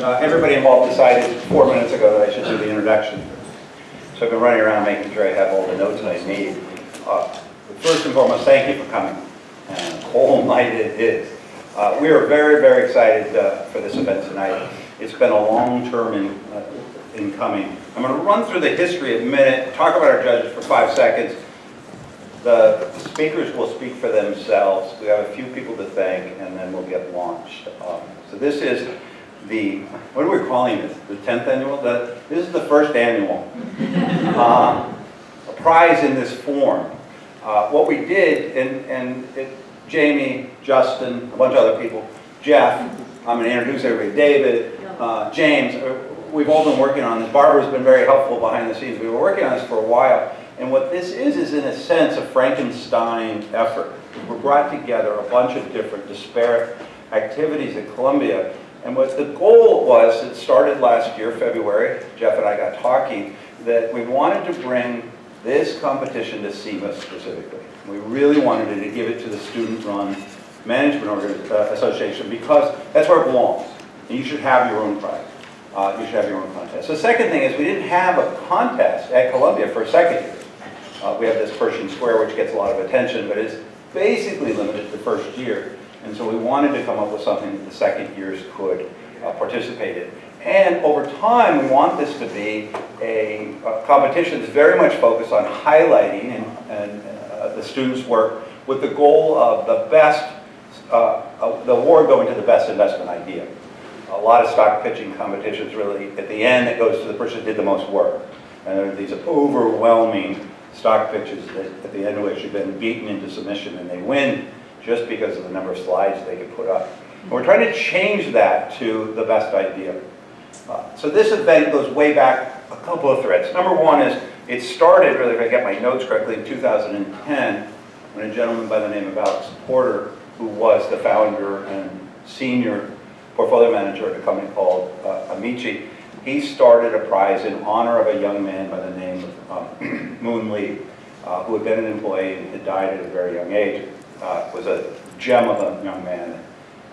Everybody involved decided 4 minutes ago that I should do the introduction. So I've been running around making sure I have all the notes I need. First and foremost, thank you for coming. And a cold night it is. We are very, very excited for this event tonight. It's been a long term in coming. I'm going to run through the history in a minute, talk about our judges for 5 seconds. The speakers will speak for themselves. We have a few people to thank, and then we'll get launched. So this is the, what are we calling this? The 10th annual? This is the first annual. A prize in this form. What we did, and Jamie, Justin, a bunch of other people, Jeff, I'm going to introduce everybody, David, James, we've all been working on this. Barbara's been very helpful behind the scenes. We were working on this for a while. And what this is in a sense a Frankenstein effort. We brought together a bunch of different disparate activities at Columbia. And what the goal was, it started last year, February, Jeff and I got talking, that we wanted to bring this competition to CSIMA specifically. We really wanted to give it to the student-run management association because that's where it belongs. And you should have your own prize. You should have your own contest. The second thing is we didn't have a contest at Columbia for a second year. We have this Pershing Square, which gets a lot of attention, but it's basically limited to first year. And so we wanted to come up with something that the second years could participate in. And over time, we want this to be a competition that's very much focused on highlighting and the students' work with the goal of the best, the award going to the best investment idea. A lot of stock pitching competitions really, at the end, it goes to the person who did the most work. And there are these overwhelming stock pitches that at the end of which have been beaten into submission and they win just because of the number of slides they can put up. And we're trying to change that to the best idea. So this event goes way back a couple of threads. Number one is it started, really if I get my notes correctly, in 2010 when a gentleman by the name of Alex Porter, who was the founder and senior portfolio manager at a company called Amici, he started a prize in honor of a young man by the name of Moon Lee, who had been an employee and had died at a very young age. Was a gem of a young man.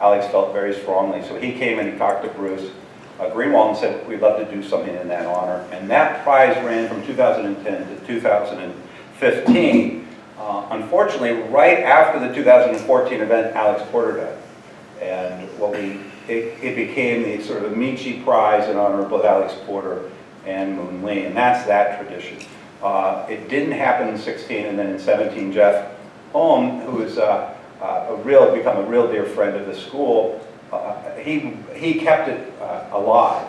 Alex felt very strongly, so he came and he talked to Bruce Greenwald and said, we'd love to do something in that honor. And that prize ran from 2010 to 2015. Unfortunately, right after the 2014 event, Alex Porter died. And it became the sort of Amici Prize in honor of both Alex Porter and Moon Lee, and that's that tradition. It didn't happen in 16, and then in 17, Jeff Holm, who is become a real dear friend of the school, he kept it alive.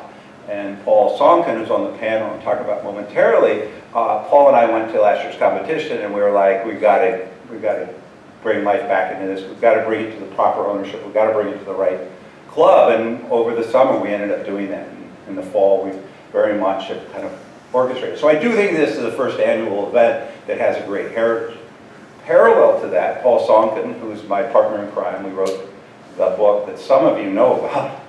And Paul Sonkin, who's on the panel and talk about momentarily, Paul and I went to last year's competition, and we were like, we got to bring life back into this. We've got to bring it to the proper ownership. We've got to bring it to the right club. And over the summer, we ended up doing that. In the fall, we very much have kind of orchestrated. So I do think this is the first annual event that has a great heritage. Parallel to that, Paul Sonkin, who is my partner in crime, we wrote the book that some of you know about.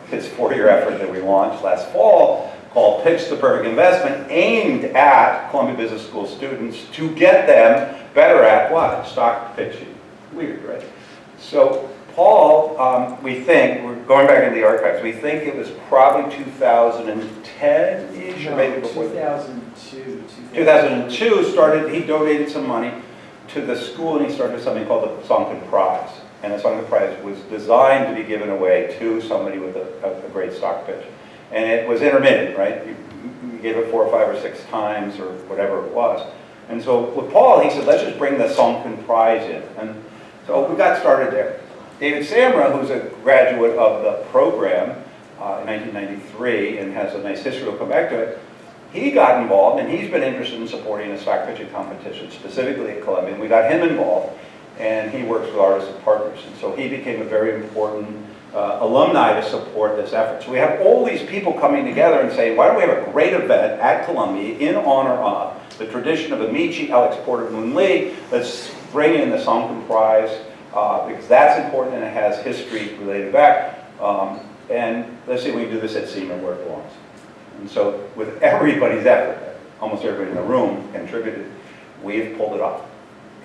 His 4-year effort that we launched last fall called Pitch the Perfect Investment, aimed at Columbia Business School students to get them better at what? Stock pitching. Weird, right? So Paul, we think, we're going back into the archives, we think it was probably 2010-ish, or maybe before 2002. 2002 he donated some money to the school and he started something called the Sonkin Prize. And the Sonkin Prize was designed to be given away to somebody with a great stock pitch. And it was intermittent, right? You gave it 4 or 5 or 6 times or whatever it was. And so with Paul, he said, let's just bring the Sonkin Prize in. And so we got started there. David Samra, who's a graduate of the program in 1993 and has a nice history, we'll come back to it, he got involved and he's been interested in supporting a stock pitching competition, specifically at Columbia. And we got him involved and he works with artists and partners. And so he became a very important alumni to support this effort. So we have all these people coming together and saying, why don't we have a great event at Columbia in honor of the tradition of Amici, Alex Porter, Moon Lee. Let's bring in the Sonkin Prize because that's important and it has history related back. And let's see if we can do this at CSIMA where it belongs. And so with everybody's effort, almost everybody in the room contributed, we've pulled it off.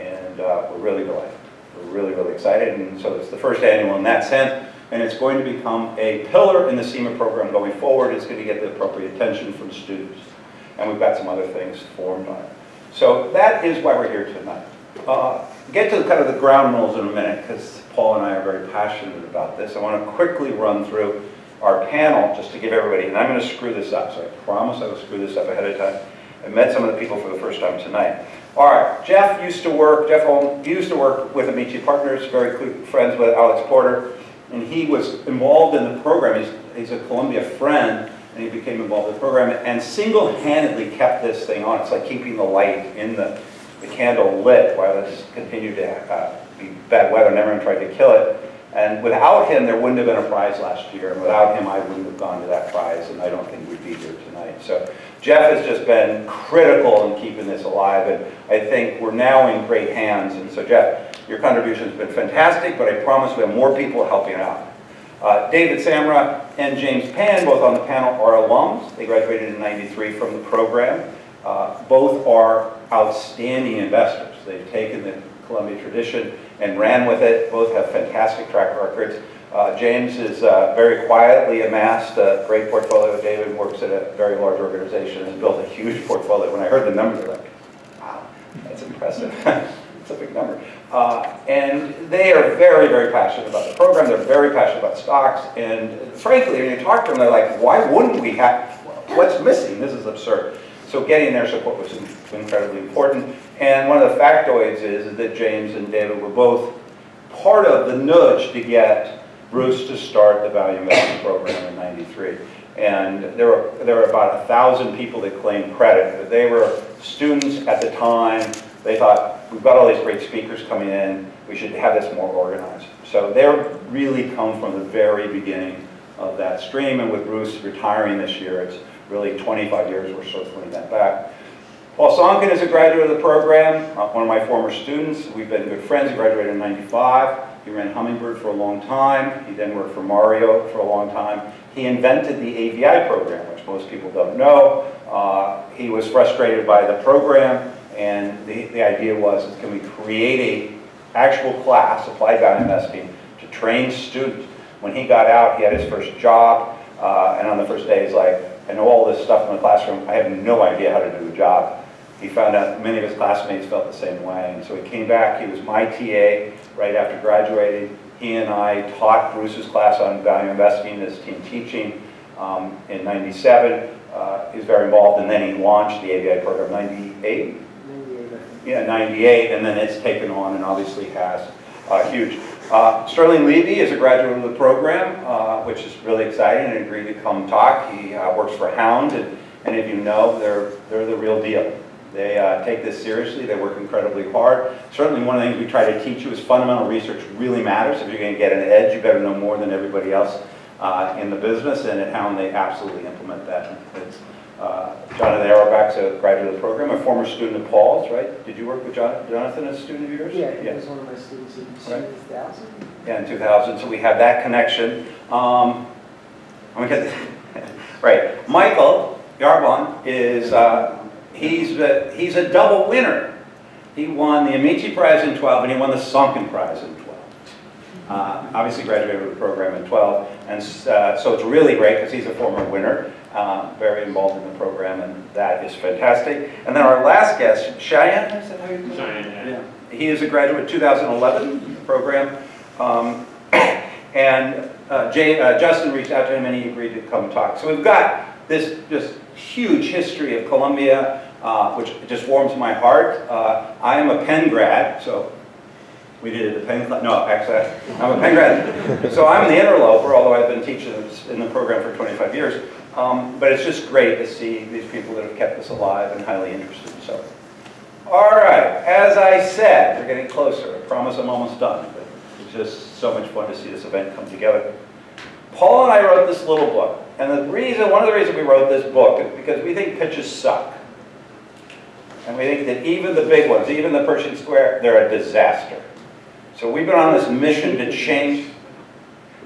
And we're really delighted. We're really, really excited. And so it's the first annual in that sense. and it's going to become a pillar in the CSIMA program going forward. It's going to get the appropriate attention from students. And we've got some other things formed on it. So that is why we're here tonight. Get to kind of the ground rules in a minute, because Paul and I are very passionate about this. I want to quickly run through our panel just to give everybody, and I'm going to screw this up, so I promise I will screw this up ahead of time. I met some of the people for the first time tonight. All right, Jeff Holm used to work with Amici Partners, very good friends with Alex Porter, and he was involved in the program. He's a Columbia friend, and he became involved in the program and single-handedly kept this thing on. It's like keeping the light in the candle lit while this continued to be bad weather, and everyone tried to kill it. And without him, there wouldn't have been a prize last year, and without him, I wouldn't have gone to that prize, and I don't think we'd be here tonight. So Jeff has just been critical in keeping this alive, and I think we're now in great hands. And so Jeff, your contribution has been fantastic, but I promise we have more people helping out. David Samra and James Pan, both on the panel, are alums. They graduated in '93 from the program. Both are outstanding investors. They've taken the Columbia tradition and ran with it. Both have fantastic track records. James has very quietly amassed a great portfolio. David works at a very large organization and has built a huge portfolio. When I heard the numbers, I was like, wow, that's impressive. It's a big number. And they are very, very passionate about the program. They're very passionate about stocks. And frankly, when you talk to them, they're like, why wouldn't we have, what's missing? This is absurd. So getting their support was incredibly important. And one of the factoids is that James and David were both part of the nudge to get Bruce to start the value investing program in '93. And there were about 1,000 people that claimed credit. They were students at the time. They thought, we've got all these great speakers coming in, we should have this more organized. So they're really come from the very beginning of that stream, and with Bruce retiring this year, it's really 25 years we're circling that back. Paul Sonkin is a graduate of the program, one of my former students. We've been good friends. He graduated in '95. He ran Hummingbird for a long time. He then worked for Mario for a long time. He invented the AVI program, which most people don't know. He was frustrated by the program, and the idea was, can we create an actual class, applied value investing, to train students. When he got out, he had his first job, and on the first day, he's like, I know all this stuff in the classroom, I have no idea how to do the job. He found out many of his classmates felt the same way, and so he came back. He was my TA right after graduating. He and I taught Bruce's class on value investing as team teaching in '97. He was very involved, and then he launched the AVI program '98? 98. Yeah, '98, and then it's taken on and obviously has huge. Sterling Levy is a graduate of the program, which is really exciting, and agreed to come talk. He works for Hound, and any of you know, they're the real deal. They take this seriously. They work incredibly hard. Certainly one of the things we try to teach you is fundamental research really matters. If you're going to get an edge, you better know more than everybody else in the business, and at Hound they absolutely implement that. It's, Jonathan Auerbach's a graduate of the program, a former student of Paul's, right? Did you work with Jonathan as a student of yours? Yeah, he was one of my students in 2000. Yeah, in 2000, so we have that connection. Right, Michael Yarbon is, he's a double winner. He won the Amici Prize in 12, and he won the Sonkin Prize in 12. Obviously graduated with the program in 12, and so it's really great because he's a former winner, very involved in the program, and that is fantastic. And then our last guest, Cheyenne, is that how you do it? Cheyenne, yeah. He is a graduate 2011 program, and Justin reached out to him and he agreed to come talk. So we've got this just huge history of Columbia, which just warms my heart. I am a Penn grad, so we did it at the Penn Club. No, actually, I'm a Penn grad. So I'm the interloper, although I've been teaching in the program for 25 years. But it's just great to see these people that have kept this alive and highly interested. So, all right, as I said, we're getting closer. I promise I'm almost done. But it's just so much fun to see this event come together. Paul and I wrote this little book. And one of the reasons we wrote this book is because we think pitches suck. And we think that even the big ones, even the Pershing Square, they're a disaster. So we've been on this mission to change.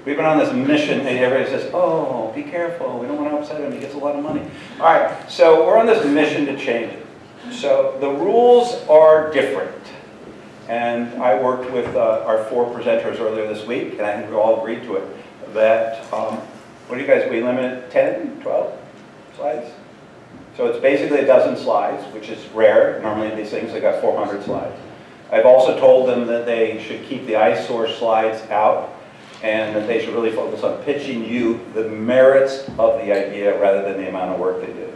We've been on this mission, and everybody says, oh, be careful, we don't want to upset him, he gets a lot of money. All right, so we're on this mission to change it. So the rules are different. And I worked with our 4 presenters earlier this week, and I think we all agreed to it. that, what do you guys, we limit 10, 12 slides? So it's basically a dozen slides, which is rare. Normally these things, they got 400 slides. I've also told them that they should keep the eyesore slides out and that they should really focus on pitching you the merits of the idea rather than the amount of work they did.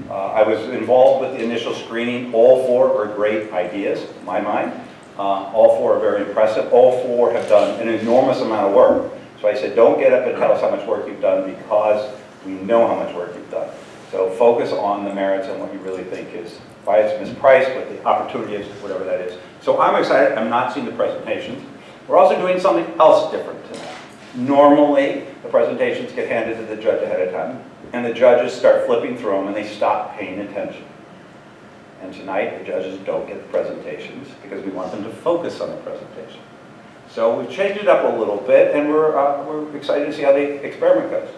I was involved with the initial screening. All 4 are great ideas, in my mind. All 4 are very impressive. All 4 have done an enormous amount of work. So I said, don't get up and tell us how much work you've done because we know how much work you've done. So focus on the merits and what you really think is why it's mispriced, what the opportunity is, whatever that is. So I'm excited. I'm not seeing the presentations. We're also doing something else different tonight. Normally, the presentations get handed to the judge ahead of time, and the judges start flipping through them and they stop paying attention. And tonight, the judges don't get the presentations because we want them to focus on the presentation. So we've changed it up a little bit, and we're excited to see how the experiment goes.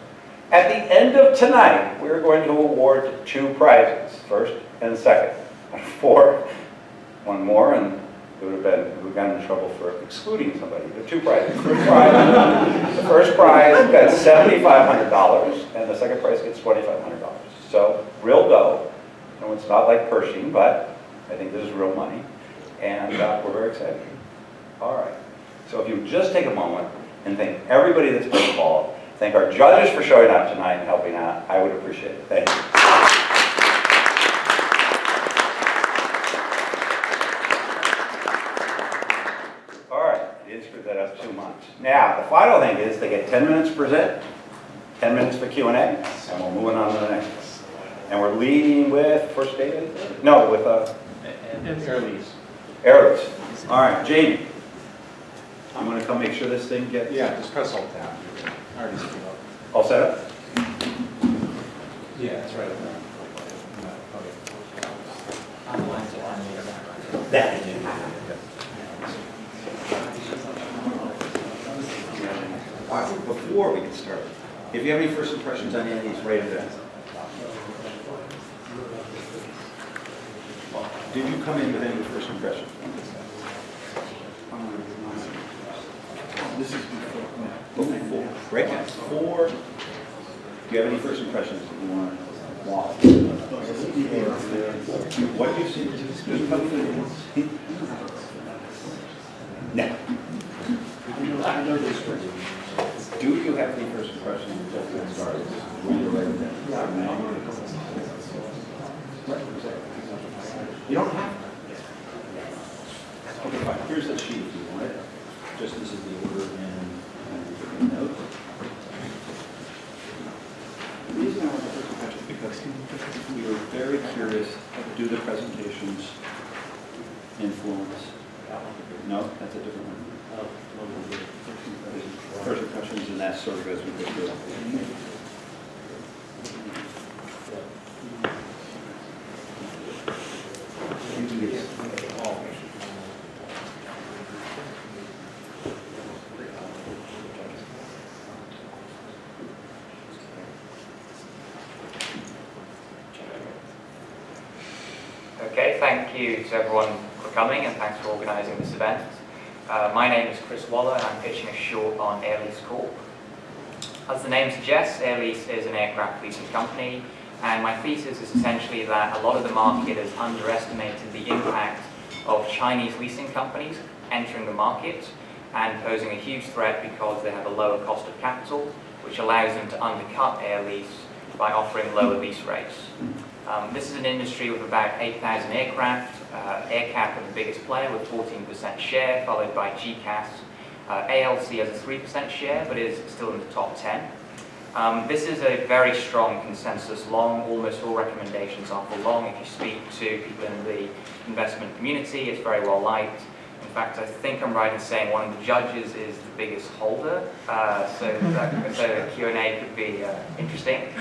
At the end of tonight, we're going to award 2 prizes, first and second. 4, one more, and it would have been, we've gotten in trouble for excluding somebody. There are 2 prizes. The first prize gets $7,500, and the second prize gets $2,500. So real dough. You know, it's not like Pershing, but I think this is real money, and we're very excited. All right. So if you would just take a moment and thank everybody that's been involved. Thank our judges for showing up tonight and helping out. I would appreciate it. Thank you. All right, I didn't screw that up too much. Now, the final thing is they get 10 minutes to present, 10 minutes for Q&A, and we're moving on to the next one. And we're leading with first data? No, with Airlease. All right, Jamie. I'm going to come make sure this thing gets... Yeah, just press Alt down. I already screwed up. All set up? Yeah, it's right up there. That. All right, before we get started, if you have any first impressions on any of these, write them down. Did you come in with any first impressions? This is before. Right now, 4. Do you have any first impressions that you want to walk? What do you see? No. Do you have any first impressions that you get started? You don't have to. Okay, fine. Here's the sheet if you want it. Just this is the order and note. The reason I want to first impression is because we were very curious, do the presentations influence? No, that's a different one. First impressions, and that sort of goes with it. Okay, thank you to everyone for coming and thanks for organising this event. My name is Chris Waller and I'm pitching a short on Airlease Corp. As the name suggests, Airlease is an aircraft leasing company, and my thesis is essentially that a lot of the market has underestimated the impact of Chinese leasing companies entering the market and posing a huge threat because they have a lower cost of capital, which allows them to undercut Airlease by offering lower lease rates. This is an industry with about 8,000 aircraft. AerCap are the biggest player with 14% share, followed by GCAS. ALC has a 3% share, but is still in the top 10. This is a very strong consensus long. Almost all recommendations are for long. If you speak to people in the investment community, it's very well liked. In fact, I think I'm right in saying one of the judges is the biggest holder, so Q&A could be interesting.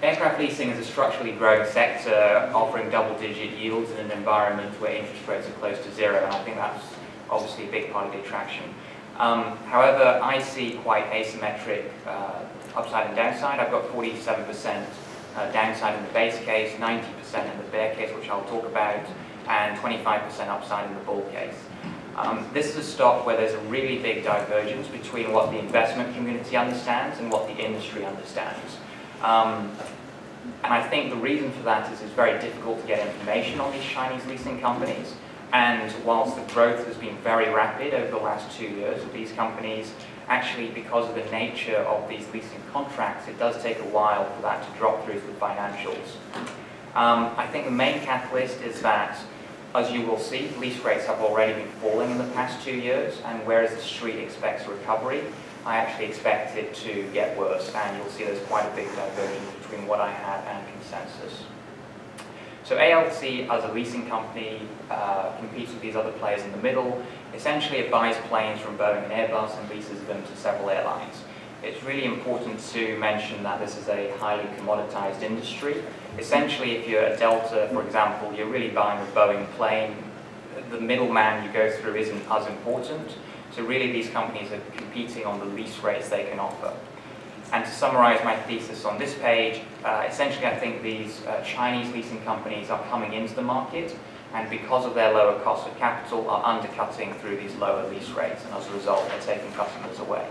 Aircraft leasing is a structurally growing sector, offering double-digit yields in an environment where interest rates are close to zero, and I think that's obviously a big part of the attraction. However, I see quite asymmetric upside and downside. I've got 47% downside in the base case, 90% in the bear case, which I'll talk about, and 25% upside in the bull case. This is a stock where there's a really big divergence between what the investment community understands and what the industry understands. And I think the reason for that is it's very difficult to get information on these Chinese leasing companies. And whilst the growth has been very rapid over the last 2 years of these companies, actually because of the nature of these leasing contracts, it does take a while for that to drop through to the financials. I think the main catalyst is that, as you will see, lease rates have already been falling in the past 2 years, and whereas the street expects a recovery, I actually expect it to get worse, and you'll see there's quite a big divergence between what I have and consensus. So ALC, as a leasing company, competes with these other players in the middle. Essentially, it buys planes from Boeing and Airbus and leases them to several airlines. It's really important to mention that this is a highly commoditized industry. Essentially, if you're a Delta, for example, you're really buying a Boeing plane. The middleman you go through isn't as important. So really, these companies are competing on the lease rates they can offer. And to summarize my thesis on this page, essentially I think these Chinese leasing companies are coming into the market, and because of their lower cost of capital are undercutting through these lower lease rates, and as a result they're taking customers away.